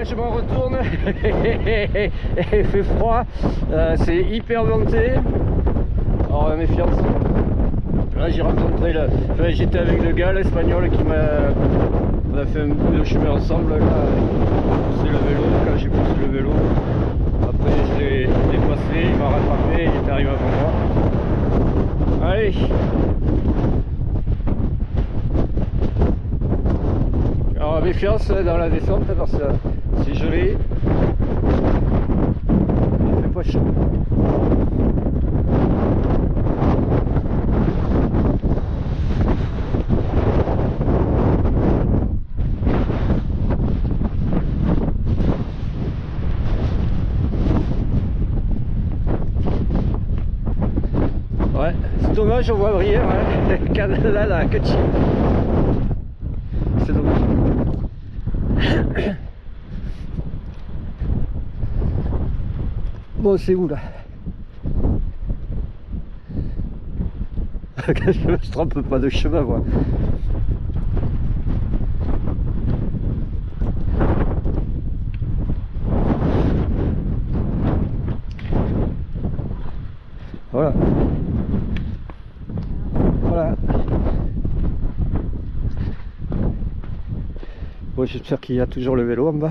je m'en retourne. Il fait froid, c'est hyper venté. Alors méfiance. Là j'ai rencontré j'étais avec le gars l'espagnol qui m'a. On a fait un bout de chemin ensemble. Là, c'est le vélo. Quand j'ai poussé le vélo, après je l'ai dépassé, il m'a rattrapé, il est arrivé avant moi. Allez. Alors méfiance dans la descente parce que c'est gelé. Il fait pas chaud. Ouais, c'est dommage, on voit briller, ouais. Canada, la Kutchi. C'est dommage. Bon, c'est où là? Je me trompe pas de chemin, moi. Voilà. Voilà. Bon, j'espère qu'il y a toujours le vélo en bas.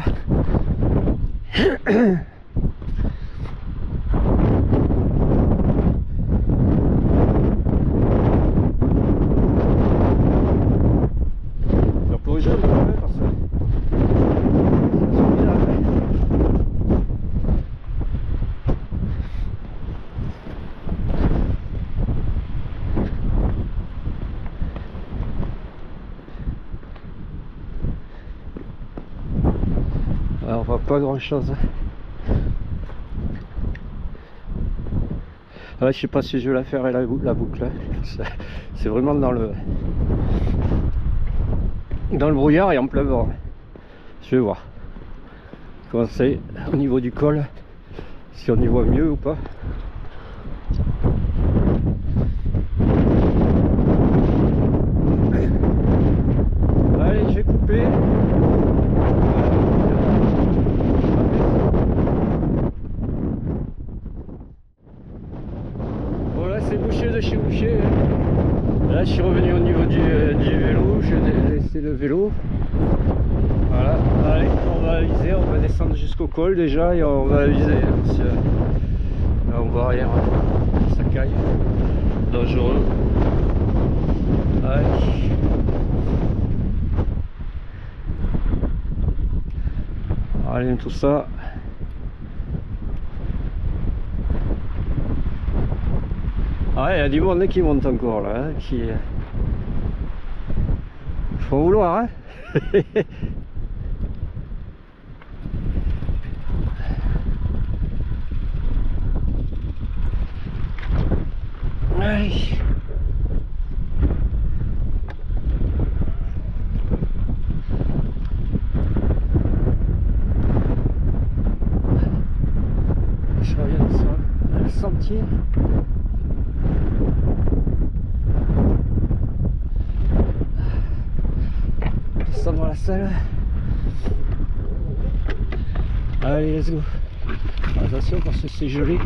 Alors, on voit pas grand chose. Ah, je sais pas si je vais la faire et la boucle. C'est vraiment dans le brouillard et en plein vent. Je vais voir comment c'est au niveau du col, si on y voit mieux ou pas. Allez, je vais couper. Voilà, c'est bouché de chez bouché. Là, je suis revenu au niveau du vélo. Je vais laisser le vélo. Voilà, allez, on va aviser, on va descendre jusqu'au col déjà et on va aviser. Parce que là, on voit rien, ça caille, dangereux. Allez. Allez, tout ça. Ah, il y a du monde qui monte encore là, hein, qui faut vouloir, hein. Allez. Je reviens sur le sentier. Descendre dans la salle. Allez, let's go. Attention parce que c'est joli.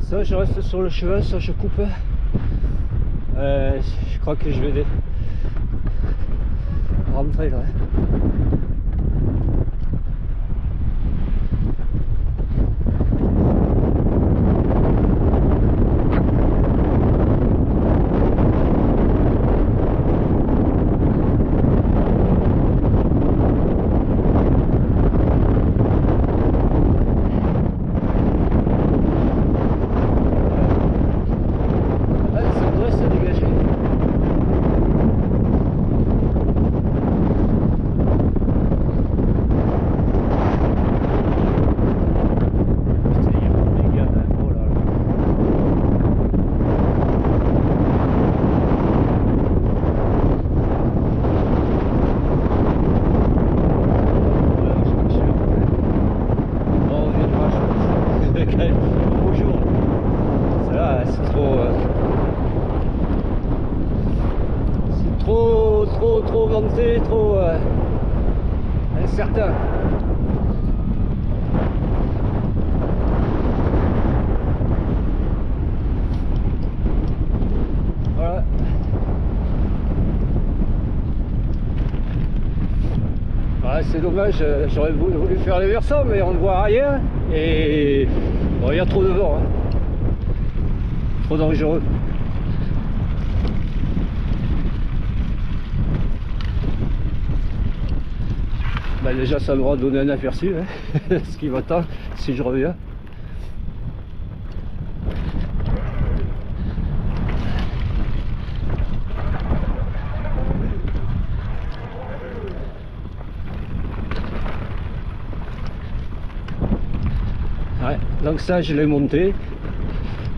Soit je reste sur le cheval, soit je coupe. Je crois que je vais rentrer là. trop venté, trop incertain. Voilà. Ouais, c'est dommage, j'aurais voulu faire les versants, mais on ne voit rien et bon, il y a trop de vent, hein. Trop dangereux. Bah déjà ça m'aura donné un aperçu, hein, ce qui m'attend si je reviens. Ouais, donc ça je l'ai monté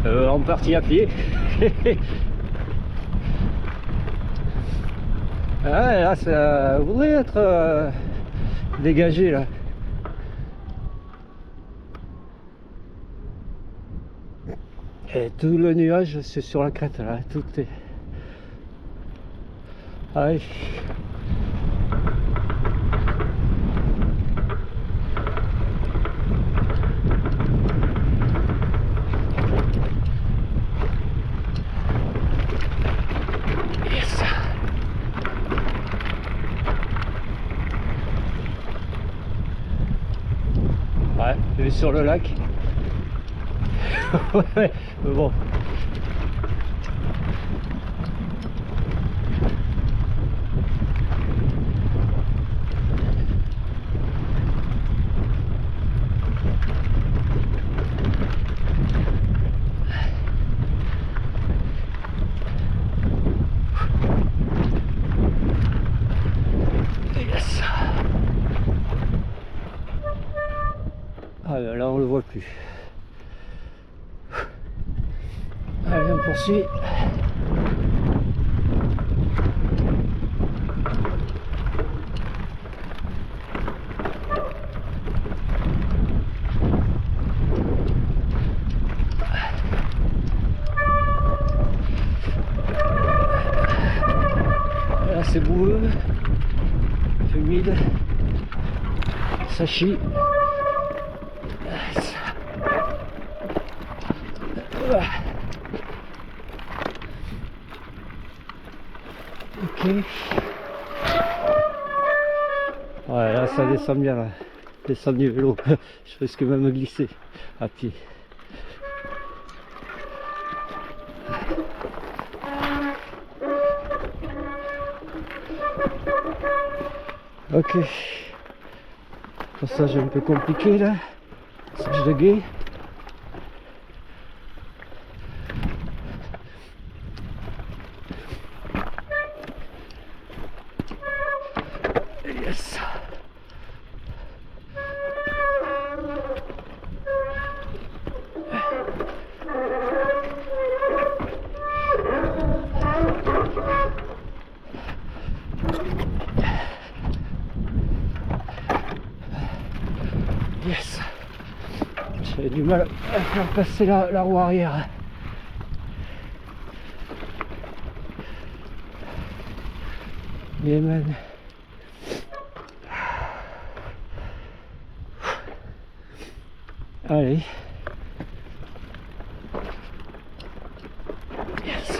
en partie à pied. Ah, là ça voudrait être dégagé là. Et tout le nuage c'est sur la crête là, tout est... Allez. Yes. Ouais, je vais sur le lac. Ouais, mais bon. Yes. Ah là on le voit plus. Allez on poursuit. Là c'est boueux, humide, ça chie. Ok. Ouais, là ça descend bien, là. Descend du vélo. Je risque même de glisser à pied. Ok. Passage un peu compliqué là. Passage de guet. Yes. Yes. J'ai du mal à faire passer la roue arrière. Mais man. Allez. Yes.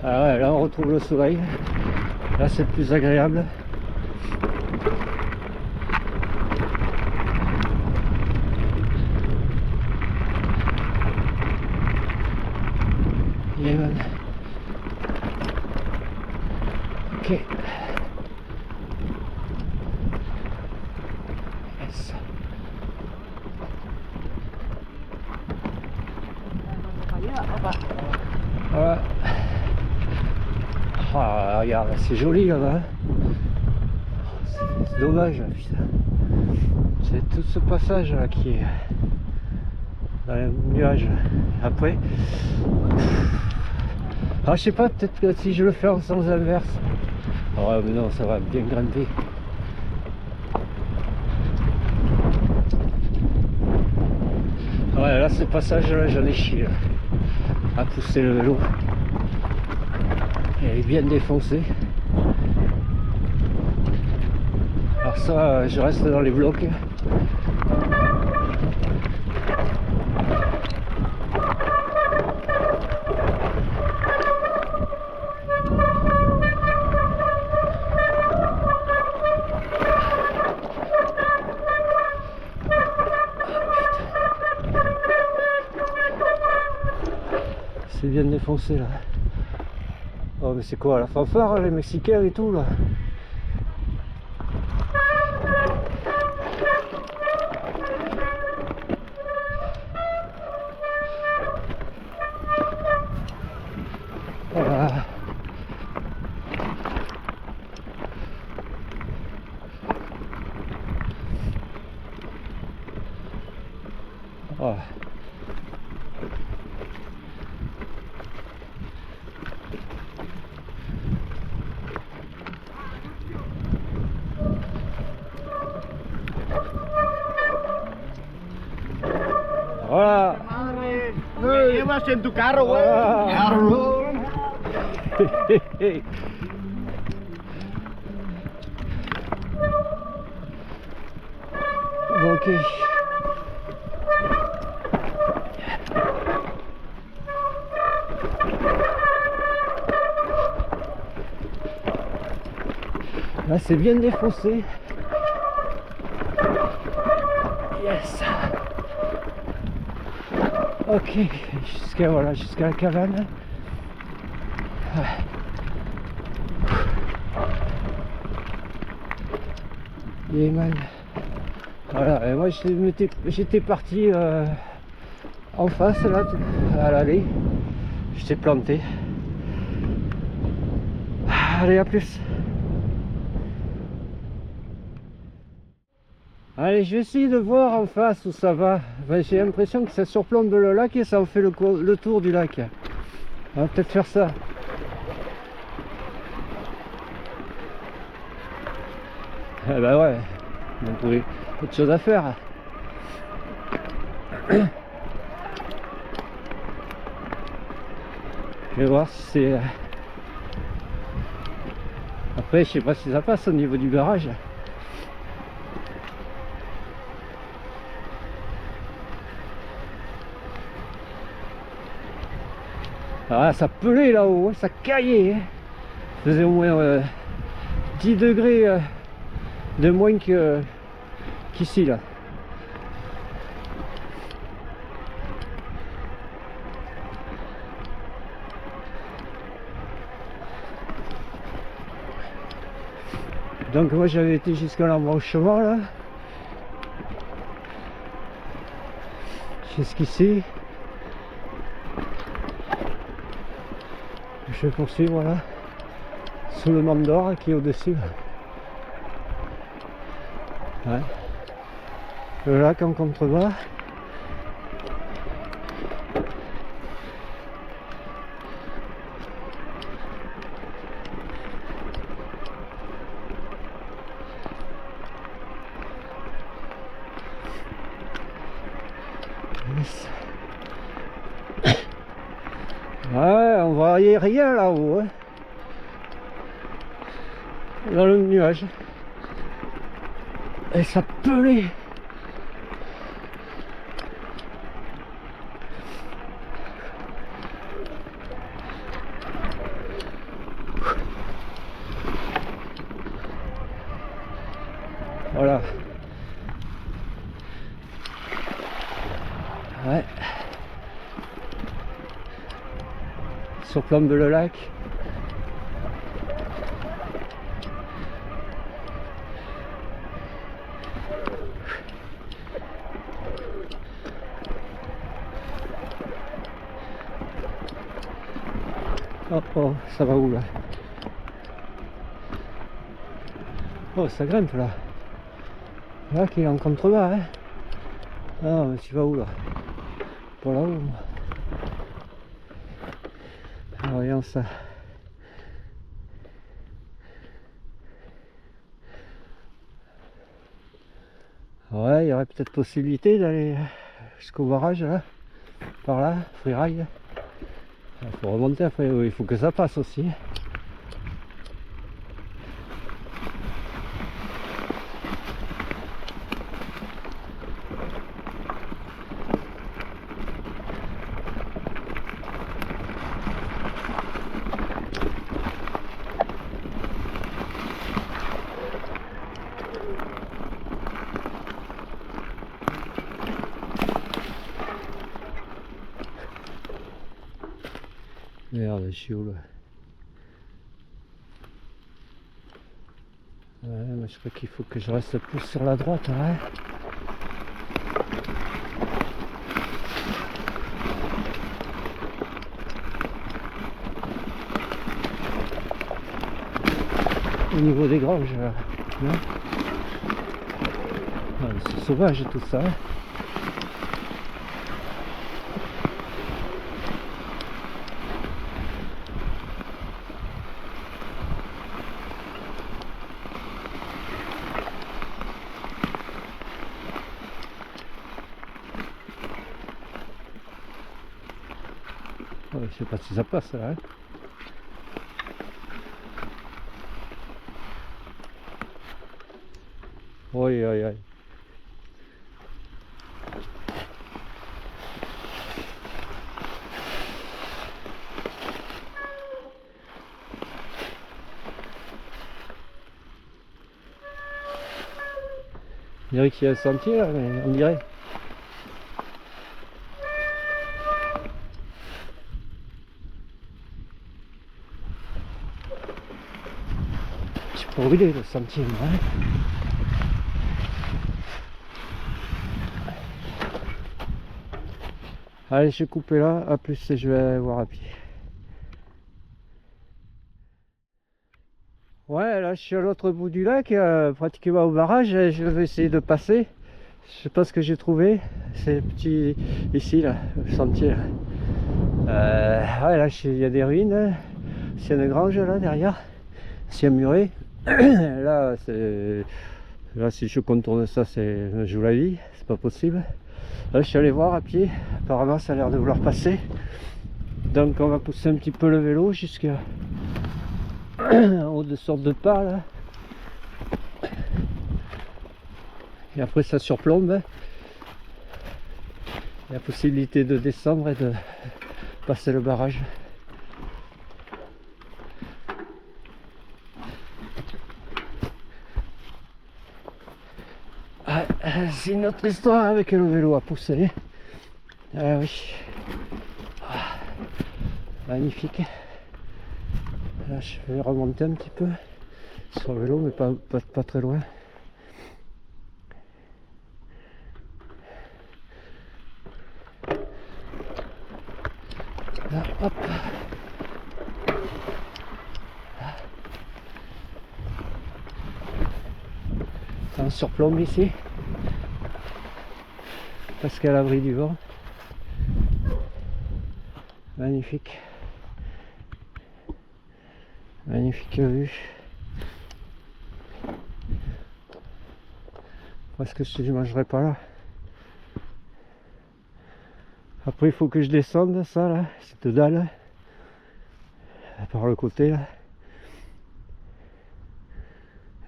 Ah ouais, là on retrouve le soleil. Là c'est plus agréable. Yemen. Ok. Yes. Voilà. Ah, regarde, c'est joli là-bas. C'est dommage, putain. C'est tout ce passage là qui est dans les nuages. Après, ah, je sais pas, peut-être que si je le fais en sens inverse. Ah ouais, mais non, ça va bien grimper. Ouais, là, ce passage là, j'en ai chié là, à pousser le vélo. Elle est bien défoncée. Alors ça, je reste dans les blocs. C'est bien défoncé là. Oh mais c'est quoi la fanfare, les Mexicains et tout là? Voilà. Oh. Voilà. Me llevas en tu carro, güey. Bon, ok. Là c'est bien défoncé. Yes. Ok, jusqu'à voilà, jusqu'à la cabane. Et man. Voilà, et moi j'étais parti en face là, à l'allée. J'étais planté. Allez, à plus. Allez, je vais essayer de voir en face où ça va. Ben, j'ai l'impression que ça surplombe le lac et ça en fait le tour du lac. On va peut-être faire ça. Eh ben ouais, on a trouvé autre chose à faire. Je vais voir si c'est... Après, je sais pas si ça passe au niveau du garage. Ah, ça pelait là-haut, ça caillait. Ça faisait au moins 10 degrés de moins qu'ici là. Donc moi j'avais été jusqu'à l'embranchement là. Jusqu'ici. Je vais poursuivre là. Sous le Mont d'Or qui est au-dessus. Ouais. Le lac en contrebas. Yes. Ouais, on voyait rien là-haut, hein. Dans le nuage. Et ça pelait. Voilà. Ouais. Surplombe le lac. Oh oh, ça va où là? Oh, ça grimpe là. Là qui est en contrebas, hein. Ah, mais tu vas où là? Pas là-haut, moi. Ah, regarde ça. Ouais, il y aurait peut-être possibilité d'aller jusqu'au barrage là. par là, freeride. Il faut remonter après, il faut que ça passe aussi. Merde, je suis où là? Ouais, mais je crois qu'il faut que je reste plus sur la droite, hein. Au niveau des granges, là. Non, ouais, c'est sauvage tout ça. Hein. Ouais, je sais pas si ça passe là. Hein. Oui, oui, oui. On dirait qu'il y a un sentier là, mais on dirait. Je peux brûler le sentier, moi. Hein. Allez, je vais couper là, à plus et je vais voir à pied. Ouais, là je suis à l'autre bout du lac, pratiquement au barrage, et je vais essayer de passer. Je sais pas ce que j'ai trouvé, c'est petit ici là, le sentier. Ouais, là il y a des ruines, c'est une grange là derrière, c'est un muret. Là, si je contourne ça, je joue la vie, c'est pas possible. Là, je suis allé voir à pied, apparemment ça a l'air de vouloir passer. Donc on va pousser un petit peu le vélo jusqu'à en haut de sorte de pas là. Et après ça surplombe. Il y a la possibilité de descendre et de passer le barrage. Ah, c'est une autre histoire avec le vélo à pousser. Ah oui. Ah, magnifique. Là je vais remonter un petit peu sur le vélo mais pas très loin. Là, hop. C'est un surplombe ici. Parce qu'à l'abri du vent. Magnifique. Magnifique vue. Parce que je ne mangerai pas là. Après il faut que je descende ça là, cette dalle. Par le côté là.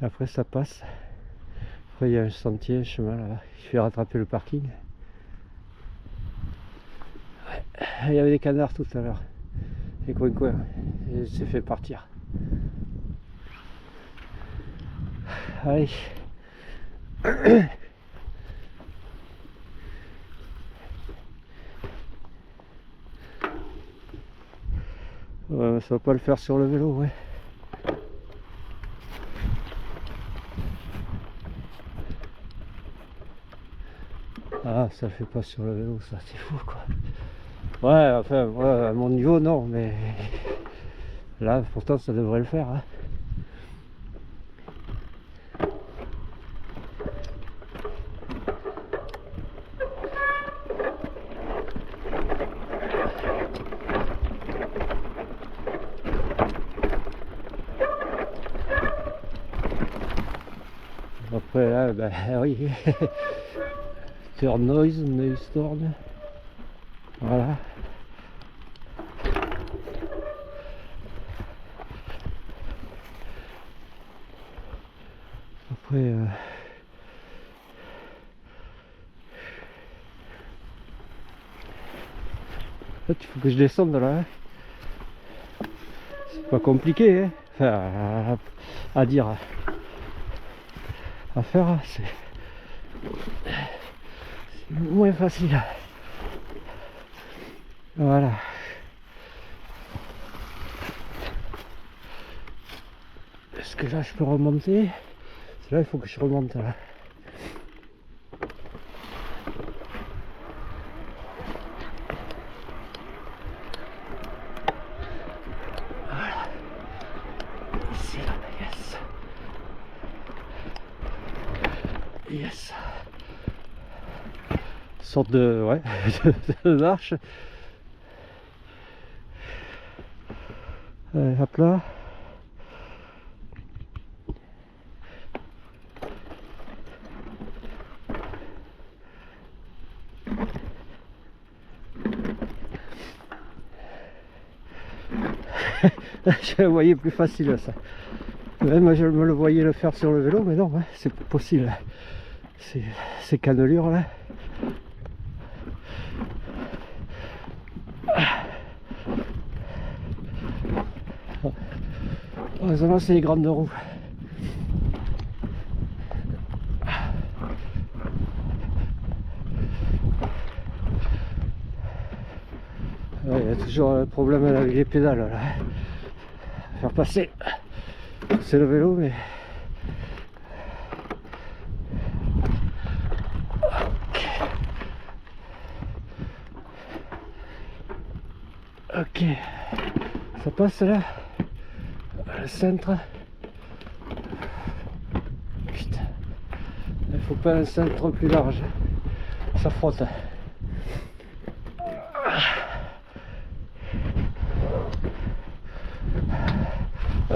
Et après ça passe. Après il y a un sentier, un chemin là. Je vais rattraper le parking. Ouais. Il y avait des canards tout à l'heure. Des coins. Et c'est fait partir. Allez. Ouais, ça va pas le faire sur le vélo, ouais. Ah, ça le fait pas sur le vélo, ça, c'est fou, quoi. Ouais, enfin, ouais, à mon niveau, non, mais là, pourtant, ça devrait le faire, hein. Après, là, ben oui. Turn noise, noise torn. Voilà. Après, il faut que je descende là. Hein. C'est pas compliqué, hein. Enfin, à dire, à faire, c'est moins facile. Voilà. Est-ce que là je peux remonter? C'est là il faut que je remonte là. Voilà. Ici là, yes. Yes. Sorte de ouais de marche. Allez, hop là. Je le voyais plus facile ça. Même je me le voyais le faire sur le vélo, mais non, hein, c'est pas possible. Ces cannelures là. Heureusement c'est les grandes roues. Il y a toujours un problème avec les pédales là. Faire passer. C'est le vélo mais. Ok. Ça passe là. Le centre. Putain. Il faut pas un centre plus large. Ça frotte.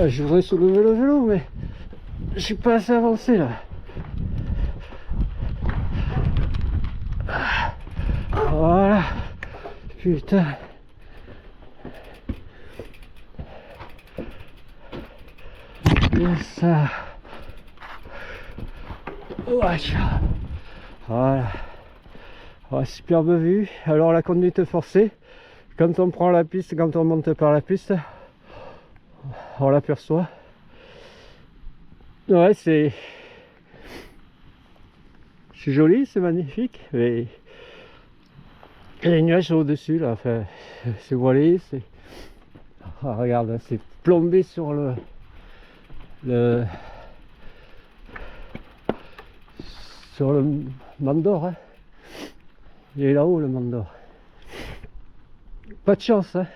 Je voudrais soulever le vélo mais je suis pas assez avancé là. Voilà. Putain. Et ça. Voilà. Ouais, superbe vue. Alors la conduite forcée, quand on prend la piste, quand on monte par la piste, on l'aperçoit. Ouais, c'est joli, c'est magnifique. Et les nuages sont au-dessus là, enfin, c'est voilé, c'est. Ah, regarde, c'est plombé sur le Mandor, hein. Il est là-haut le Mandor. Pas de chance, hein.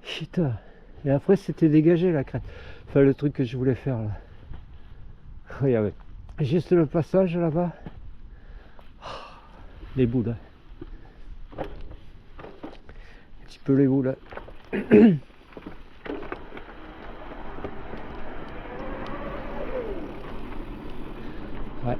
Putain. Et après c'était dégagé la crête. Enfin le truc que je voulais faire là. Regardez. Juste le passage là-bas. Les boules. Un petit peu les boules. Ouais.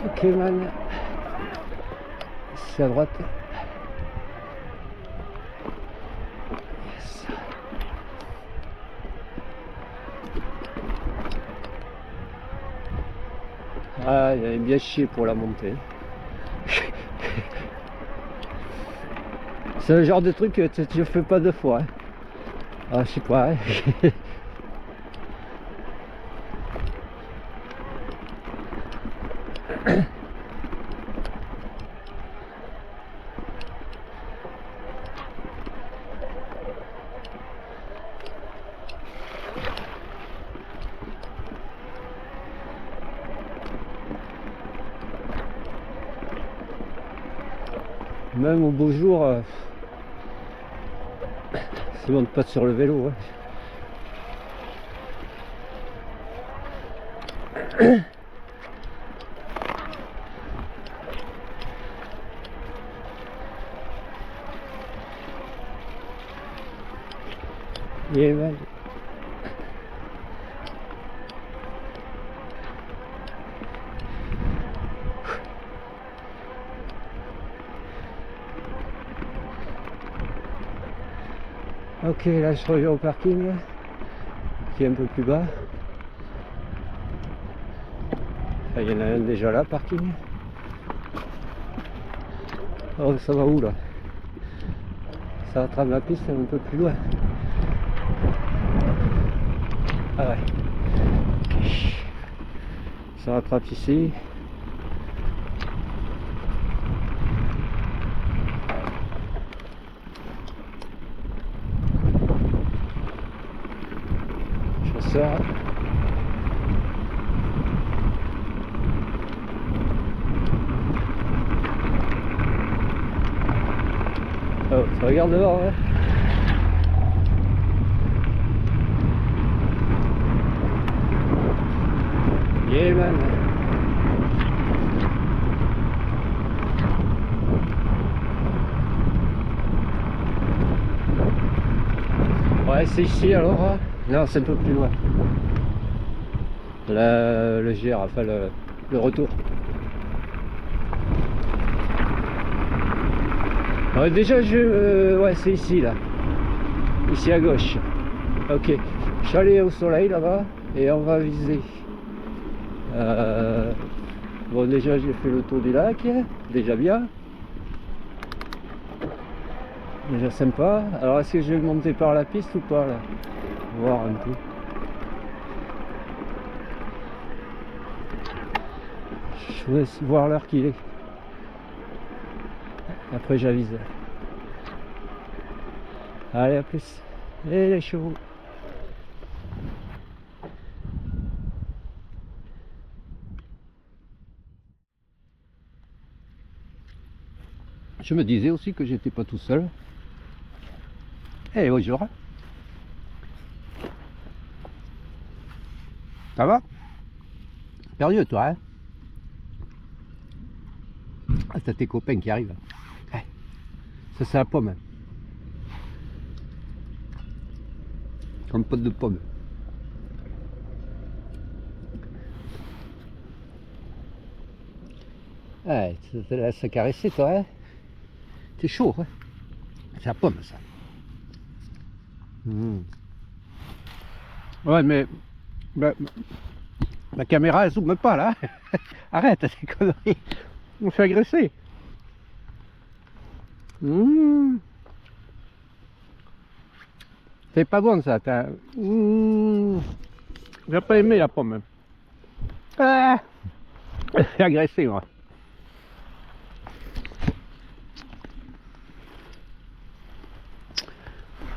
Ok man. C'est à droite. Yes. Ah, il avait bien chié pour la montée. C'est le genre de truc que tu ne fais pas deux fois. Hein. Ah, je sais pas. Hein. Même au beau jour, ça monte pas sur le vélo. Hein. Yémen. Ok, là je reviens au parking qui est un peu plus bas. Enfin, il y en a un déjà là, parking. Oh, ça va où là? Ça rattrape la piste un peu plus loin. Ah ouais. Ok. Ça rattrape ici. Je sors. Oh, ça regarde dehors, ouais. Yémen. Ouais, c'est ici alors. Hein. Non, c'est un peu plus loin. Le GR, enfin le retour. Ouais, déjà, ouais, c'est ici là. Ici à gauche. Ok. Je suis allé au soleil là-bas et on va viser. Bon, déjà, j'ai fait le tour du lac. Déjà bien. Déjà sympa. Alors, est-ce que je vais monter par la piste ou pas là? Voir un peu. Je vais voir l'heure qu'il est. Après j'avise. Allez, à plus. Et les chevaux. Je me disais aussi que j'étais pas tout seul. Eh bonjour. Ça va? Perdu toi, hein? Ah, t'as tes copains qui arrivent. Ouais. Ça c'est la pomme. Comme pote de pomme. Ouais, tu te laisses caresser toi, hein? T'es chaud, hein? C'est la pomme ça. Mmh. Ouais mais la caméra elle zoome pas là. Arrête tes conneries. On me fait agresser. Mmh. C'est pas bon ça. Mmh. J'ai pas aimé la pomme. Ah. C'est agressé moi.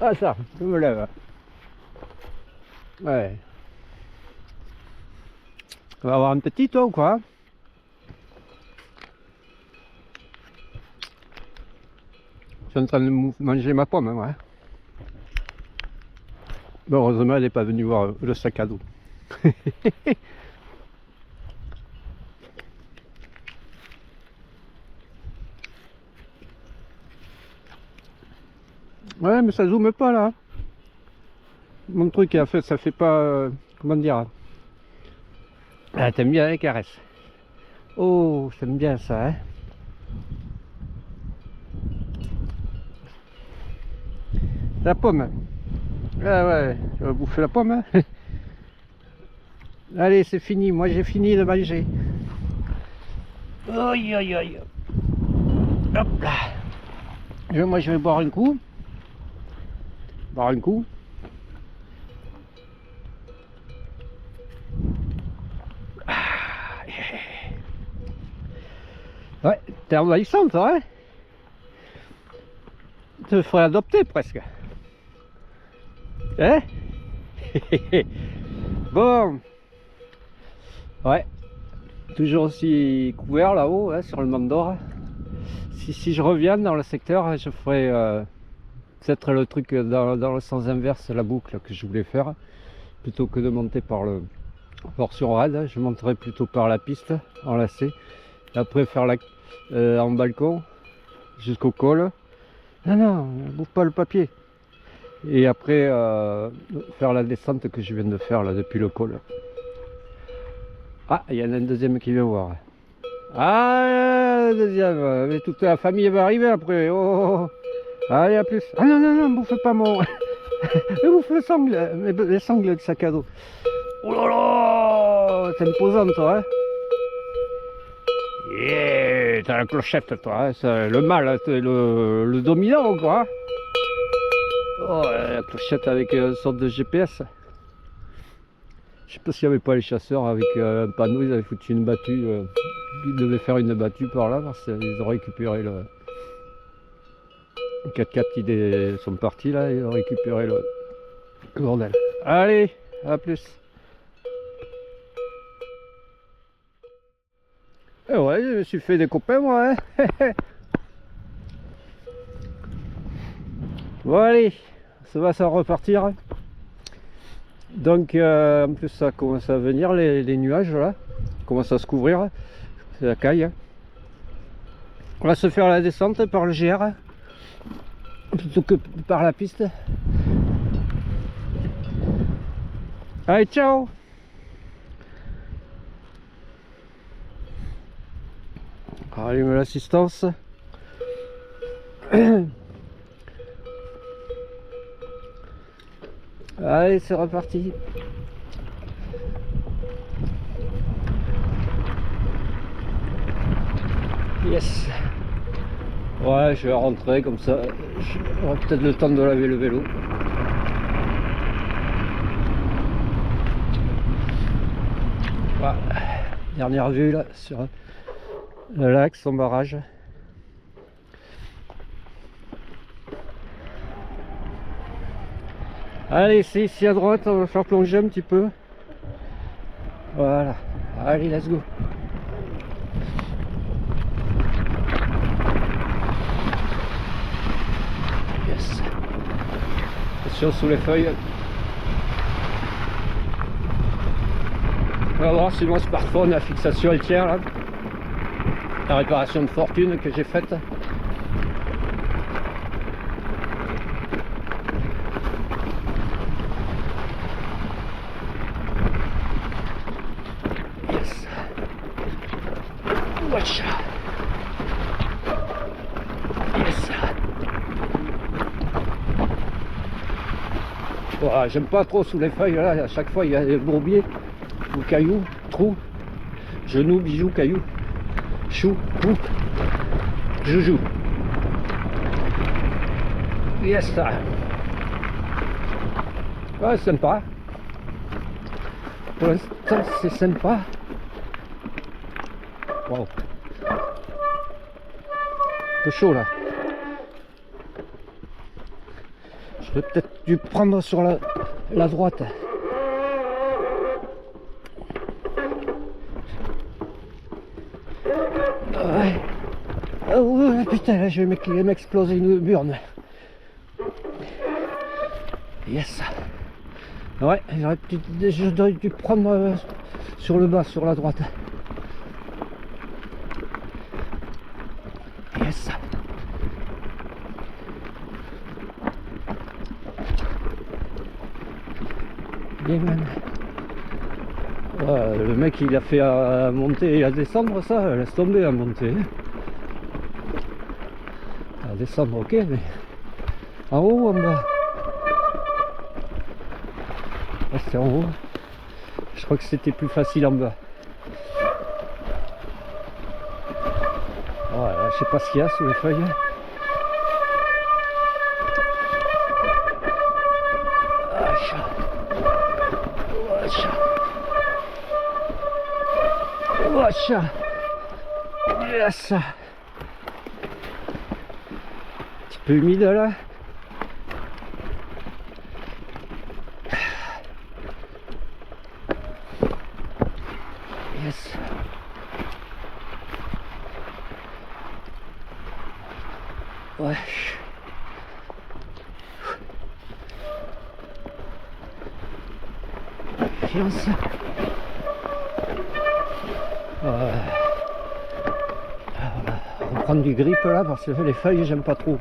Ah ça, je me lève. Ouais. On va avoir un petit toi ou quoi? Je suis en train de manger ma pomme, ouais. Bon, heureusement elle n'est pas venue voir le sac à dos. Ouais mais ça zoome pas là. Mon truc a fait, ça fait pas... comment dire? Ah t'aimes bien les caresses. Oh, j'aime bien ça, hein. La pomme. Ah ouais, je vais bouffer la pomme, hein. Allez, c'est fini, moi j'ai fini de manger. Aïe aïe aïe. Hop là. Moi je vais boire un coup. Boire un coup. Ouais, t'es envahissante, hein. Tu te ferais adopter presque. Hein? Bon. Ouais. Toujours aussi couvert là-haut, hein, sur le Mont d'Or. Si je reviens dans le secteur, je ferai peut-être le truc dans le sens inverse, la boucle que je voulais faire. Plutôt que de monter par le portion raide, je monterai plutôt par la piste enlacée. Après faire en balcon jusqu'au col. Non, non, bouffe pas le papier. Et après faire la descente que je viens de faire là depuis le col. Ah, il y en a un deuxième qui vient voir. Ah, le deuxième, mais toute la famille va arriver après. Oh, oh. Allez, à plus. Ah non, non, non, bouffe pas mon... bouffe le sangle, les sangles de sac à dos. Oh là là, t'es imposant toi, hein. Yeah, t'as la clochette toi, hein. Le mâle, t'es le dominant quoi. Hein. Oh, la clochette avec une sorte de GPS. Je sais pas s'il n'y avait pas les chasseurs avec un panneau, ils avaient foutu une battue. Ils devaient faire une battue par là parce qu'ils ont récupéré le 4x4 qui sont partis là, ils ont récupéré le bordel. Allez, à plus. Et ouais, je me suis fait des copains moi. Hein. Bon allez, ça va s'en repartir. Donc en plus ça commence à venir les nuages là, commence à se couvrir, c'est la caille. On va se faire la descente par le GR plutôt que par la piste. Allez, ciao. Allume l'assistance. Allez, c'est reparti. Yes. Ouais, je vais rentrer comme ça. J'aurai peut-être le temps de laver le vélo. Voilà. Dernière vue là sur le lac, son barrage. Allez, c'est ici à droite, on va faire plonger un petit peu. Voilà. Allez, let's go. Yes. Attention sous les feuilles. On va voir si mon smartphone, la fixation elle tient là. La réparation de fortune que j'ai faite. Yes. Watch. Yes. Voilà, j'aime pas trop sous les feuilles là, à chaque fois il y a des bourbiers ou cailloux, trous, genoux, bijoux, cailloux, chou, pou, joujou. Yes. Ouais, sympa. Pour l'instant c'est sympa. Wow. Un peu chaud là. J'aurais peut-être dû prendre sur la droite. Ouais. Oh putain, là je vais m'exploser une burne. Yes. Ouais, j'aurais dû prendre sur le bas, sur la droite. Yes. Bien, man. Ouais, le mec il a fait à monter et à descendre, ça laisse tomber à monter. À descendre ok, mais en haut ou en bas? Ah, c'est en haut. Je crois que c'était plus facile en bas. Ouais, je sais pas ce qu'il y a sous les feuilles. Watch. Yes. Un petit peu humide là. Yes. Ouais. Confiance. Reprendre du grip là parce que les feuilles j'aime pas trop.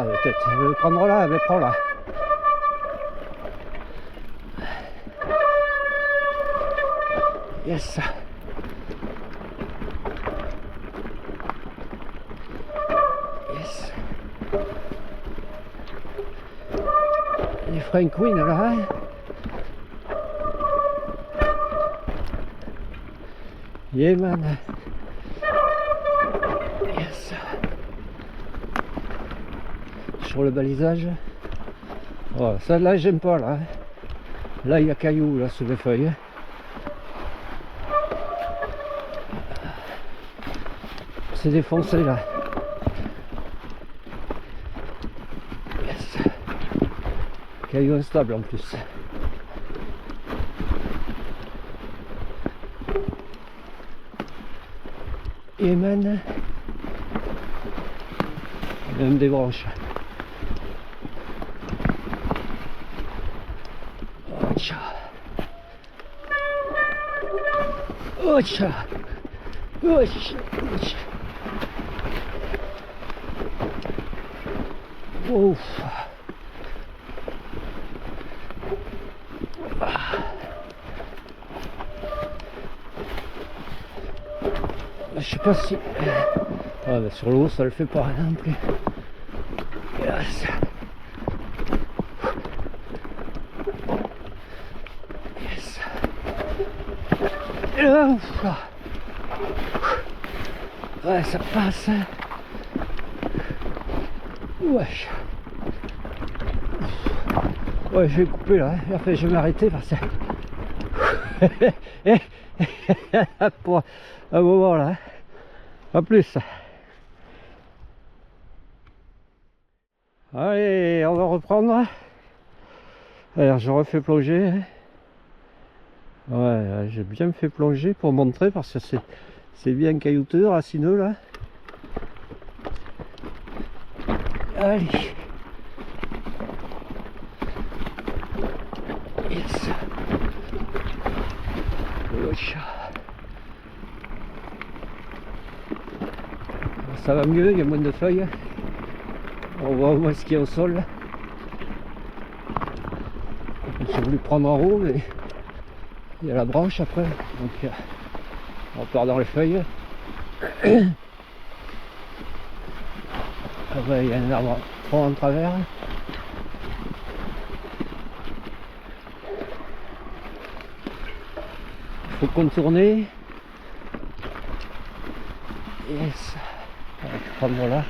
Ah, peut-être, je vais le prendre là, mais prends là. Yes. Yes. Les freins Queen là. Hein. Yeah man. Yes. Sur le balisage. Oh, ça là j'aime pas là. Là il y a cailloux là sous les feuilles. C'est défoncé là. Yes. Caillou instable en plus. Et man. Même des branches. Ocha. Ocha. Ocha. Ocha. Ouf. Je sais pas si... Ah, bah sur l'eau ça le fait pas non plus. Yes. Yes. Ouf. Ouais, ça passe. Ouais. Ouais, je vais couper là. Et après, je vais m'arrêter parce que... pour un moment là. A plus. Allez, on va reprendre. Alors, je refais plonger. Ouais, j'ai bien fait plonger pour montrer parce que c'est bien caillouteux, racineux là. Allez. Yes. Ça va mieux, il y a moins de feuilles. On voit au moins ce qu'il y a au sol. J'ai voulu prendre en haut, mais il y a la branche après. Donc on part dans les feuilles. Ah ouais, il y a un arbre trop en travers. Il faut contourner. Yes. On va prendre là.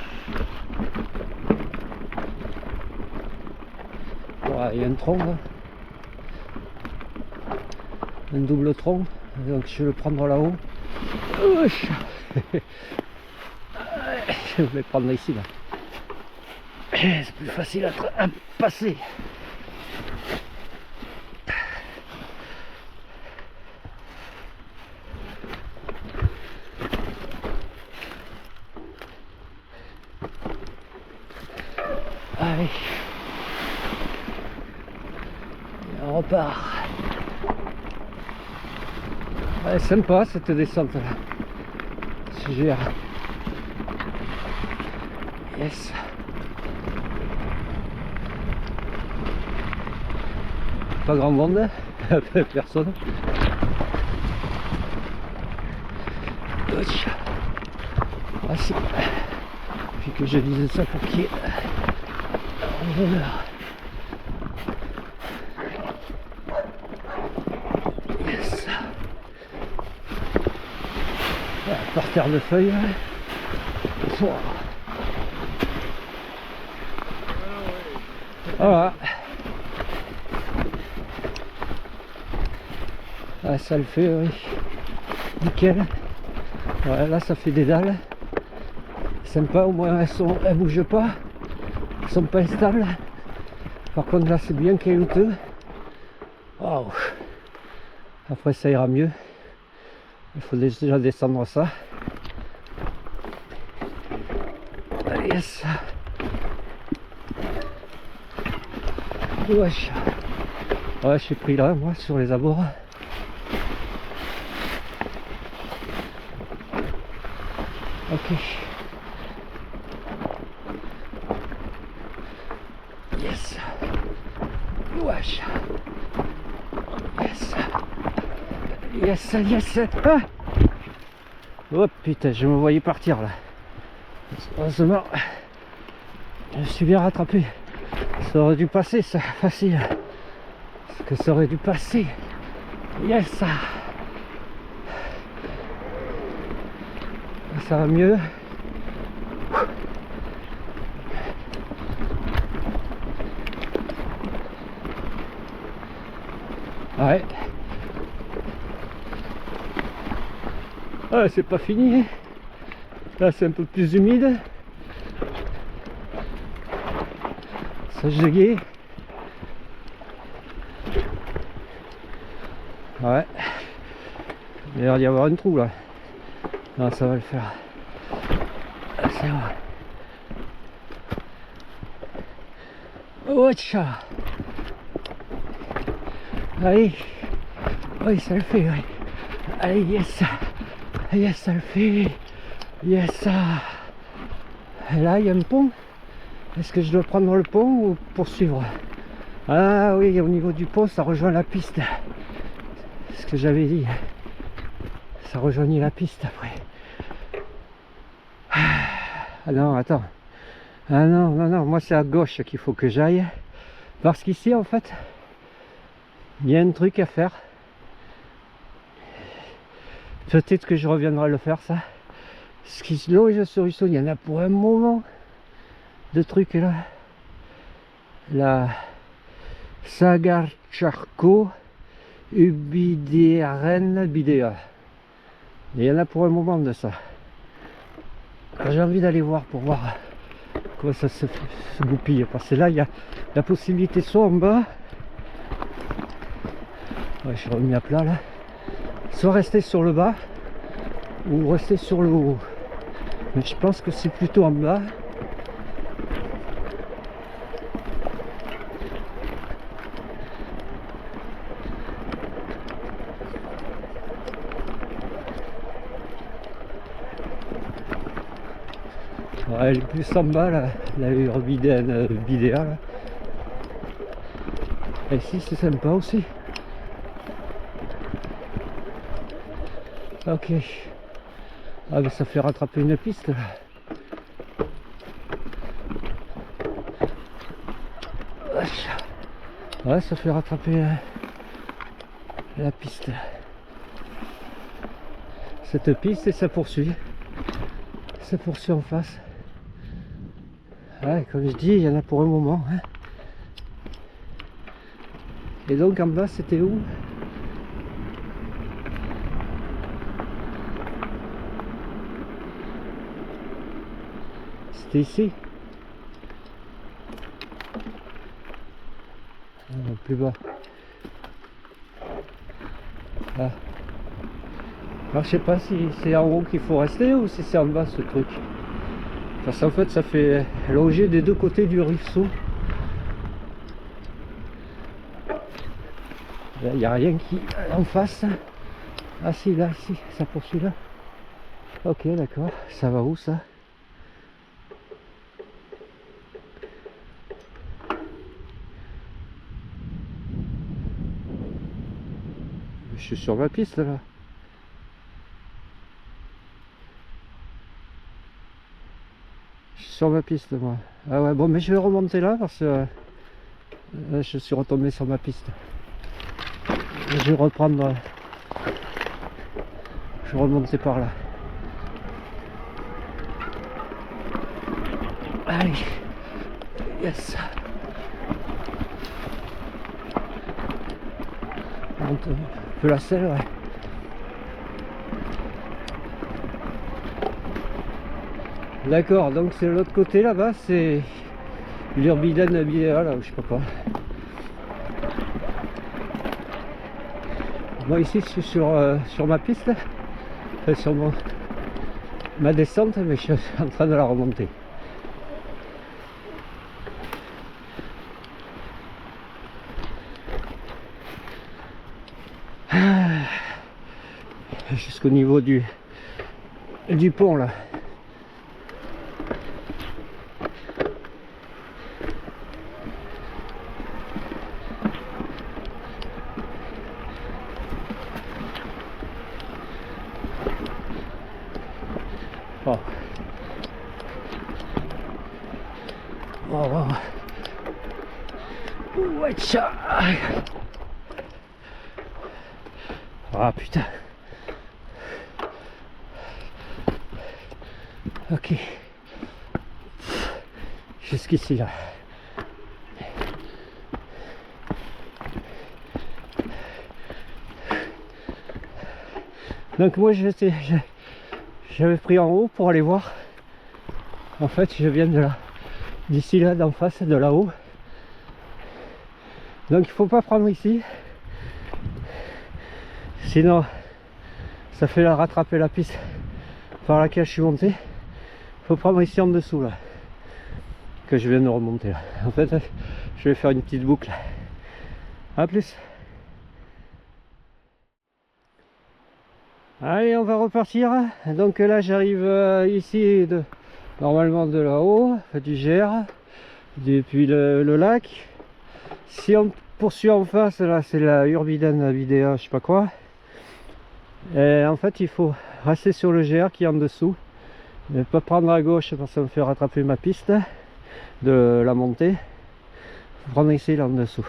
Voilà, il y a un tronc là. Un double tronc. Donc je vais le prendre là-haut. Je vais le prendre ici là. C'est plus facile à passer. Allez. Et on repart. Ouais, sympa cette descente là. C'est génial. Yes. Pas grand monde, personne. Ah, si. Puis que je disais ça pour qu'il y ait un bonheur. Yes. Par terre de feuilles. Voilà. Ah, ça le fait, oui. Nickel. Ouais, là ça fait des dalles. Sympa, au moins elles bougent pas. Elles sont pas instables. Par contre là c'est bien caillouteux. Wow. Après ça ira mieux. Il faut déjà descendre ça. Yes. Wesh. Ouais, je suis pris là, moi, sur les abords. Ok. Yes. Wesh. Yes. Yes, yes. Ah. Oh putain, je me voyais partir là. Heureusement, je me suis bien rattrapé. Ça aurait dû passer, ça, facile. Parce que ça aurait dû passer. Yes. Ça va mieux. Ouais. Ah, c'est pas fini. Là, c'est un peu plus humide. Ça gigué. Ouais. Il a l'air d'y avoir un trou là. Non, ça va le faire. C'est vrai. Oh, tcha. Allez. Oui, ça le fait, oui. Allez, yes. Yes, ça le fait. Yes. Et là, il y a un pont. Est-ce que je dois prendre le pont ou poursuivre? Ah oui, au niveau du pont, ça rejoint la piste. C'est ce que j'avais dit. Ça rejoignait la piste après. Ah non, attends. Ah non, non, non, moi c'est à gauche qu'il faut que j'aille. Parce qu'ici, en fait, il y a un truc à faire. Peut-être que je reviendrai le faire, ça. Ce qui se longe ce ruisseau, il y en a pour un moment de trucs là. La Sagarcharco Ubidearen Bidea. Il y en a pour un moment de ça. J'ai envie d'aller voir pour voir comment ça se goupille. Parce que là, il y a la possibilité soit en bas. Ouais, je suis remis à plat là. Soit rester sur le bas ou rester sur le haut. Mais je pense que c'est plutôt en bas. Ouais, elle est plus en bas là, la Urbidène Bidea là. Et ici c'est sympa aussi. Ok. Ah mais ça fait rattraper une piste là. Ouais, ça fait rattraper la piste. Cette piste et ça poursuit. Ça poursuit en face. Ouais, comme je dis, il y en a pour un moment. Hein. Et donc en bas, c'était où? C'était ici. Non, plus bas. Ah. Alors je sais pas si c'est en haut qu'il faut rester ou si c'est en bas ce truc. Parce qu'en fait ça fait loger des deux côtés du ruisseau. Là il n'y a rien qui en face. Ah si, là, ici, ça poursuit là. Ok, d'accord. Ça va où ça? Je suis sur ma piste là. Je suis sur ma piste moi. Ah ouais, bon, mais je vais remonter là parce que je suis retombé sur ma piste. Je vais reprendre. Je vais remonter par là. Allez. Yes. On monte un peu la selle, ouais. D'accord, donc c'est l'autre côté là-bas, c'est l'Urbidène Bidea là, ou je sais pas quoi. Moi ici je suis sur ma piste, enfin, sur ma descente, mais je suis en train de la remonter. Jusqu'au niveau du pont là. Oh. Ouais, tcha. Ah putain. Ok. Jusqu'ici là. Donc moi j'avais pris en haut pour aller voir. En fait je viens de là, d'ici là, d'en face, de là-haut. Donc il faut pas prendre ici. Sinon ça fait rattraper la piste par laquelle je suis monté. Il faut prendre ici en dessous là, que je viens de remonter là. En fait je vais faire une petite boucle. A plus. Allez, on va repartir. Donc là j'arrive ici normalement de là-haut, du GR, depuis le lac. Si on poursuit en face, là c'est la Urbiden Vidéa, je sais pas quoi. Et en fait il faut rester sur le GR qui est en dessous. Ne pas prendre à gauche parce que ça me fait rattraper ma piste de la montée. Il faut prendre ici là en dessous.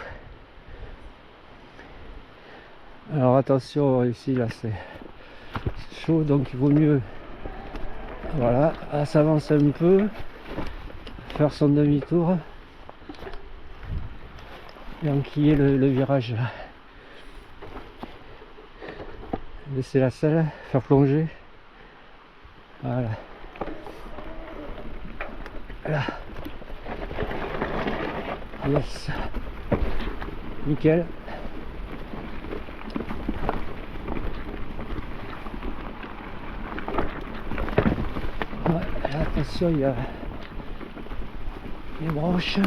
Alors attention, ici là c'est chaud, donc il vaut mieux, voilà, à s'avancer un peu, faire son demi-tour et enquiller le virage là. Laisser la selle, faire plonger, voilà. Là. Yes. Nickel. Ouais, attention, il y a les branches.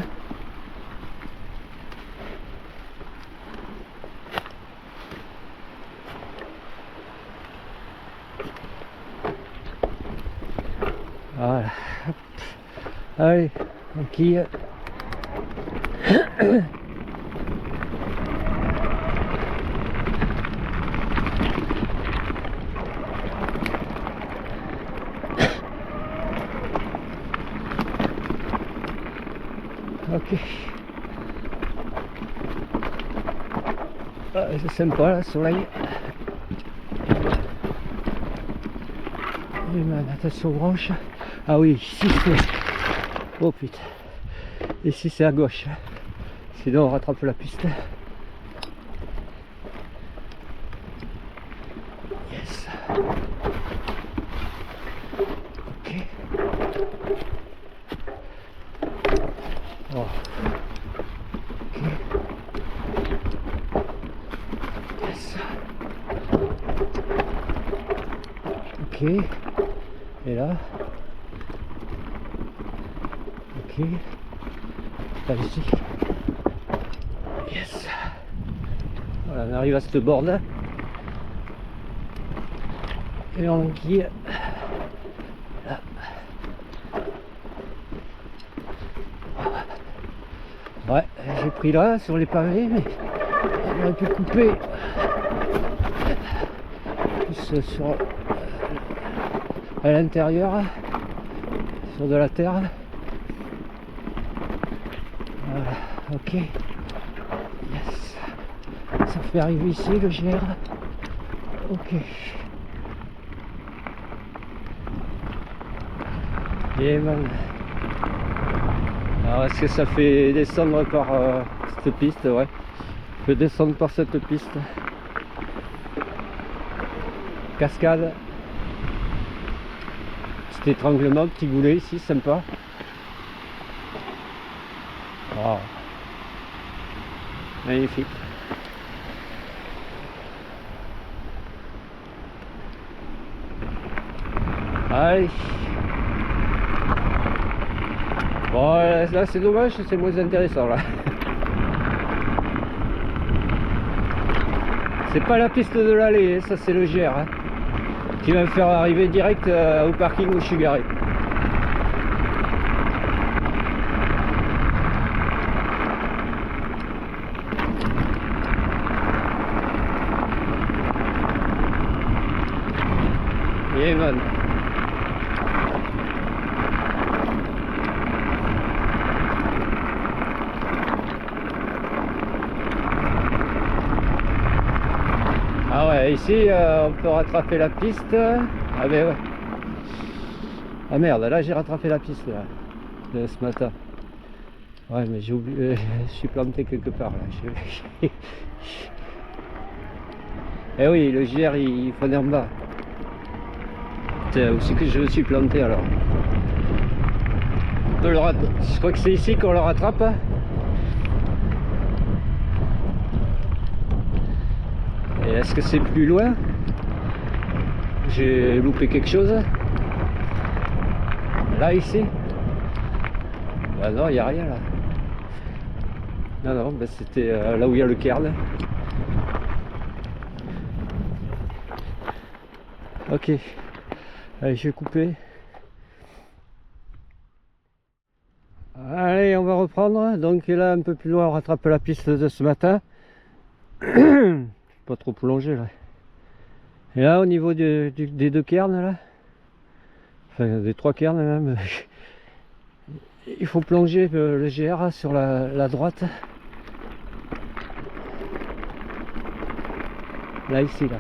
Voilà. Hop. Allez, enquille. Ok. Ah, c'est sympa le soleil. Et ma natation aux branches. Ah oui, ici c'est... Oh putain. Ici c'est à gauche. Sinon on rattrape la piste. Yes. Ok. Oh. Ok. Yes. Ok. Et là. Ok. Là ici. Yes. Voilà, on arrive à cette borne. Et on enquille. Là. Ouais, j'ai pris là sur les pavés, mais j'aurais pu couper plus sur à l'intérieur, sur de la terre. Voilà, ok. Yes. Ça fait arriver ici le GR. Ok. Et man. Alors est-ce que ça fait descendre par cette piste? Ouais. Je peux descendre par cette piste. Cascade. Petit étranglement, petit goulet ici, sympa. Wow. Magnifique. Allez. Bon, là c'est dommage, c'est moins intéressant là. C'est pas la piste de l'allée, ça c'est le GR hein, qui va me faire arriver direct au parking où je suis garé. Yemen. Ici, on peut rattraper la piste. Ah, mais ouais. Ah merde, là j'ai rattrapé la piste là, ce matin. Ouais, mais j'ai oublié, je suis planté quelque part là. Eh oui, le GR il prenait en bas. C'est aussi que je me suis planté alors. Je crois que c'est ici qu'on le rattrape. Et est-ce que c'est plus loin? J'ai loupé quelque chose? Là, ici? Bah non, il n'y a rien là. Non, non, bah c'était là où il y a le cairn. Ok. Allez, je vais couper. Allez, on va reprendre. Donc là, un peu plus loin, on rattrape la piste de ce matin. Pas trop prolongé là. Et là, au niveau des deux cairns là, enfin des trois cairns même, il faut plonger le GR sur la droite. Là, ici, là.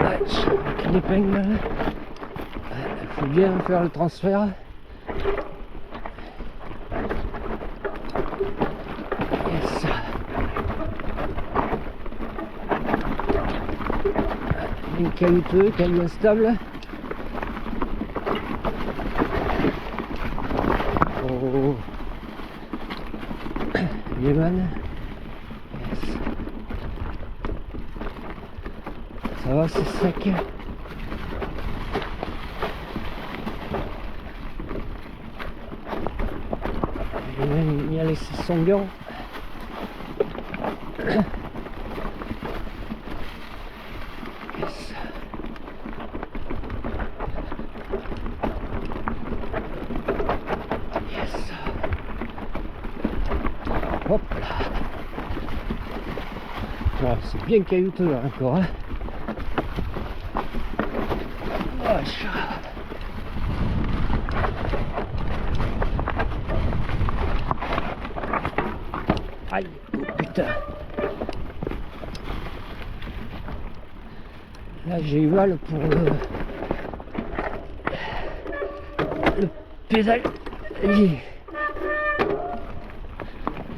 Avec une épingle, là. Il faut bien faire le transfert. Yes. Une caillouteux, caillou instable. Oh. Yéman. Yes. Ça va, c'est sec. Il y a laissé son gant. Yes. Yes. Hop là. Oh, c'est bien caillouteux là, encore. Hein. Wesh. Aïe, oh putain. Là j'ai eu mal pour le pédale.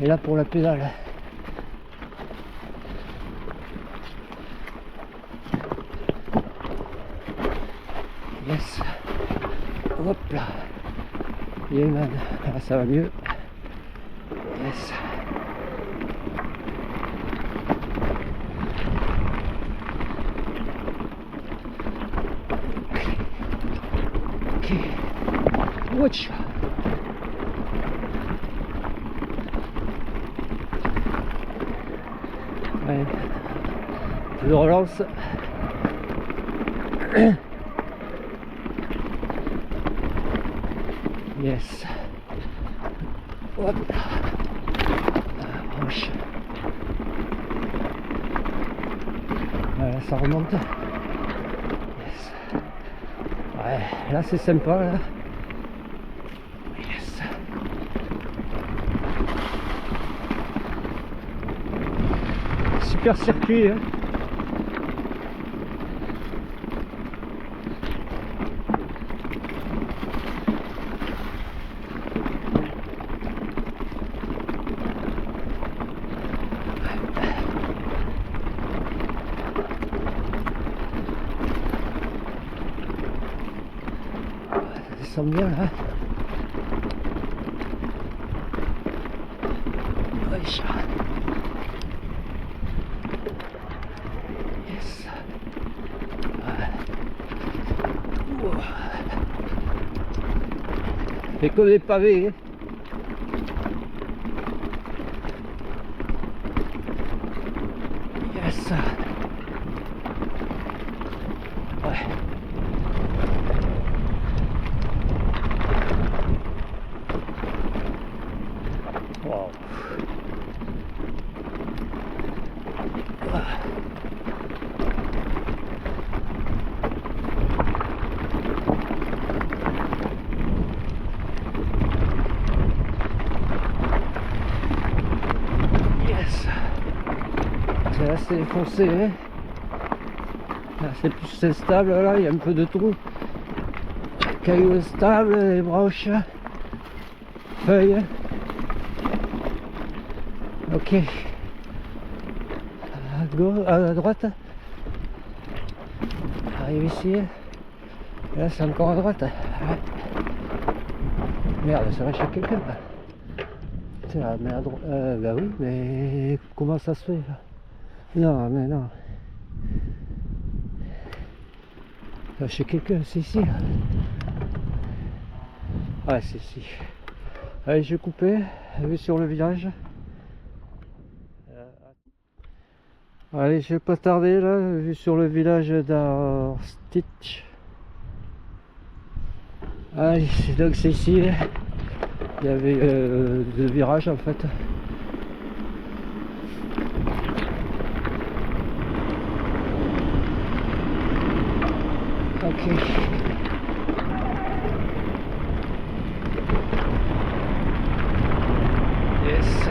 Et là pour la pédale. Yes. Hop là. Yéman. Là ça va mieux. Yes. Ok. Watch. Ouais. Je relance. Yes. Hop. Approche. Voilà, ça remonte. Yes. Ouais, là c'est sympa là. Yes. Super circuit hein. Ça descend bien là. Wesh. Yes. Wow. C'est que des pavés. Hein. Yes. Ouais. Wow. c'est foncé, hein. Là c'est plus instable, là il y a un peu de tout. Cailloux instables, les broches, feuilles. Ok. À droite. Arrive ici. Et là c'est encore à droite. Ouais. Merde, ça va chez quelqu'un là. Tiens, mais à droite. Bah oui, mais comment ça se fait là? Non, mais non. Là, chez quelqu'un, c'est ici. Là. Ouais, c'est ici. Allez, je vais couper. Vue sur le village. Allez, je vais pas tarder là. Vue sur le village d'Arstitch. Allez, donc c'est ici. Il y avait deux virages en fait. Ok. Yes.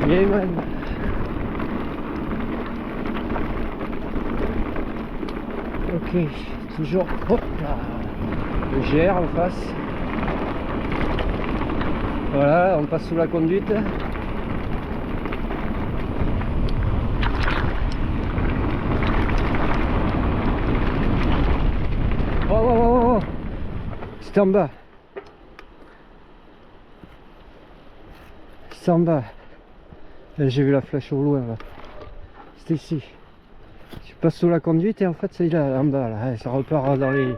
Yeah, man. Ok, toujours hop là, le GR en face. Voilà, on passe sous la conduite. Oh, oh, oh, oh. C'est en bas. C'est en bas. J'ai vu la flèche au loin là. C'était ici. Je passe sous la conduite et en fait c'est là en bas là. Ça repart dans les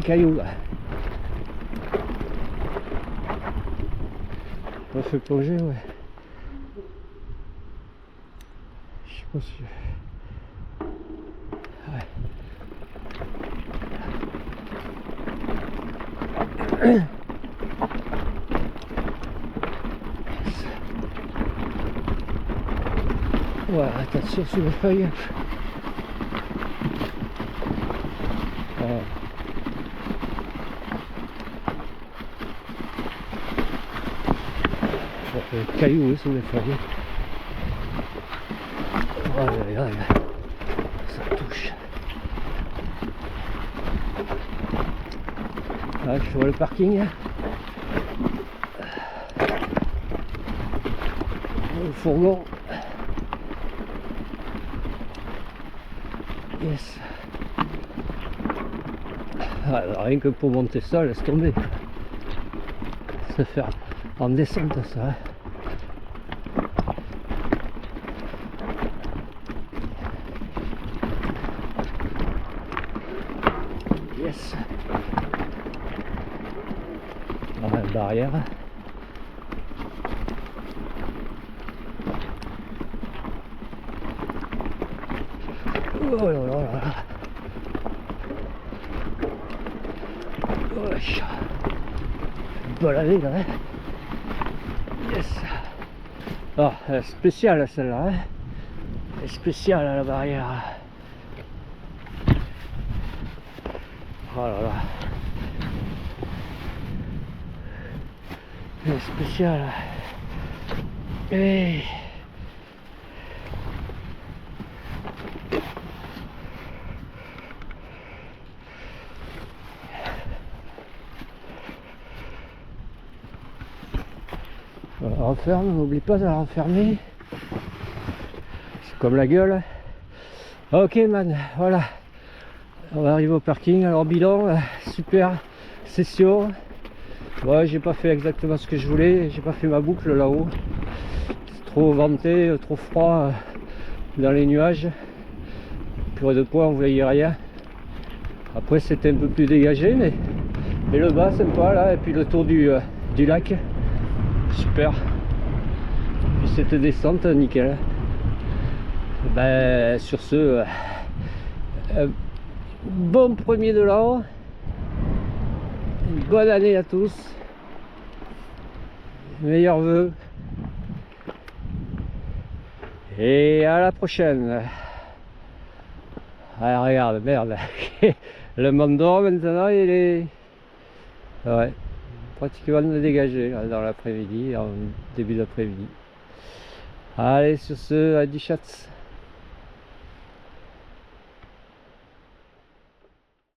cailloux là. On fait plonger, ouais. Je sais pas si... Ouais. Ouais, attention sur les feuilles. Ouais. Cailloux sous les feuilles. Ouais, ça touche. Là, je vois le parking. Le fourgon. Yes. Alors, rien que pour monter ça, laisse tomber. Se faire en descente ça. Hein. Yes. La barrière. Oh là là là. Wesh. Balader là. Hein. Yes. Ah, elle est spéciale celle-là. Hein. Elle est spéciale la barrière. Oh là là. Elle est spéciale. Et... on referme, n'oublie pas de la refermer. C'est comme la gueule. Ok man, voilà. On arrive au parking, alors bilan, super session. Ouais, j'ai pas fait exactement ce que je voulais, j'ai pas fait ma boucle là-haut. C'est trop venté, trop froid dans les nuages. Pure de poids, on voyait rien. Après c'était un peu plus dégagé, mais le bas sympa là, et puis le tour du lac. Super. Puis cette descente, nickel. Ben, sur ce, bon premier de l'an. Une bonne année à tous. Meilleurs vœux. Et à la prochaine. Ah, regarde, merde. Le Mont-d'Or maintenant il est ouais, pratiquement dégagé là, dans l'après-midi, en début d'après-midi. Allez, sur ce, à 10 chats.